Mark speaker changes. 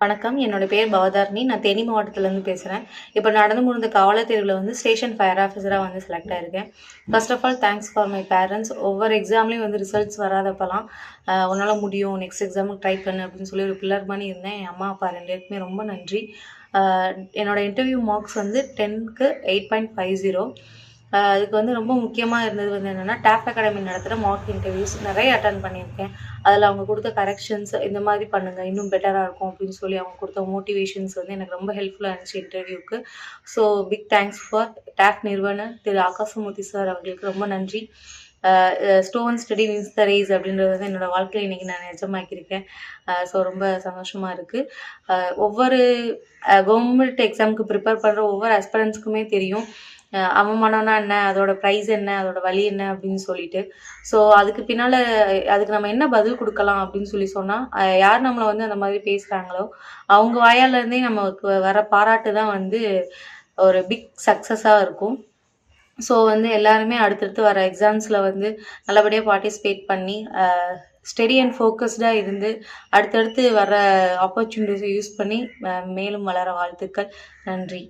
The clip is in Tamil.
Speaker 1: வணக்கம். என்னோட பேர் பவதாரணி. நான் தேனி மாவட்டத்திலேருந்து பேசுறேன். இப்ப நடந்து முடிந்த காவலர் தேர்வுல வந்து ஸ்டேஷன் ஃபயர் ஆஃபீஸரா வந்து செலக்ட் ஆயிருக்கேன். First of all thanks for my parents. ஒவ்வொரு எக்ஸாம்லயும் வந்து ரிசல்ட்ஸ் வராதப்பலாம், உன்னால முடியும். நெக்ஸ்ட் எக்ஸாமுக்கு ட்ரை பண்ணு அப்படின்னு சொல்லி ஒரு பில்லர் மாரி இருந்தேன். என் அம்மா, அப்பா 2 பேருக்குமே ரொம்ப நன்றி. அ என்னோட இன்டர்வியூ மார்க்ஸ் வந்து 10க்கு 8.50. அதுக்கு வந்து ரொம்ப முக்கியமா இருந்தது வந்து என்னன்னா, டாப் அகாடமி நடத்துற மார்க் இன்டர்வியூஸ் நெறைய அட்டெண்ட் பண்ணியிருக்கேன். அதில அவங்க குடுத்த கரெக்ஷன்ஸ், இந்த மாதிரி பண்ணுங்க, இன்னும் பெட்டரா இருக்கும் அப்படின்னு சொல்லி அவங்க குடுத்த மோட்டிவேஷன்ஸ் வந்து எனக்கு ரொம்ப ஹெல்ப்ஃபுல்லா இருந்துச்சு இன்டர்வியூக்கு. So big thanks for top நிறுவனர் திரு ஆகாசமூர்த்தி சார் அவர்களுக்கு ரொம்ப நன்றி. "Slow and steady wins the race" அப்படின்றது வந்து என்னோட வாழ்க்கையில இன்னைக்கு நான் நிஜமாக்கியிருக்கேன். ஸோ ரொம்ப சந்தோஷமா இருக்கு. ஒவ்வொரு கவர்மெண்ட் எக்ஸாமுக்கு ப்ரிப்பேர் பண்ற ஒவ்வொரு ஆஸ்பிரண்ட்ஸ்க்குமே தெரியும். அவமானம்னா என்ன? அதோட ப்ரைஸ் என்ன? அதோட வலி என்ன? அப்படின்னு சொல்லிட்டு. ஸோ அதுக்கு பின்னால அதுக்கு நம்ம என்ன பதில் குடுக்கலாம் அப்படின்னு சொல்லி சொன்னா, யார் நம்மள வந்து அந்த மாதிரி பேசுறாங்களோ, அவங்க வாயால இருந்தே நமக்கு வர பாராட்டு தான் வந்து ஒரு பிக் சக்சஸா இருக்கும். ஸோ வந்து எல்லாருமே அடுத்தடுத்து வர எக்ஸாம்ஸ்ல வந்து நல்லபடியா பார்ட்டிசிபேட் பண்ணி, ஸ்டெடி அண்ட் ஃபோக்கஸ்டா இருந்து, அடுத்தடுத்து வர ஆப்பர்ச்சுனிட்டிஸ யூஸ் பண்ணி மேலும் வளர வாழ்த்துக்கள். நன்றி.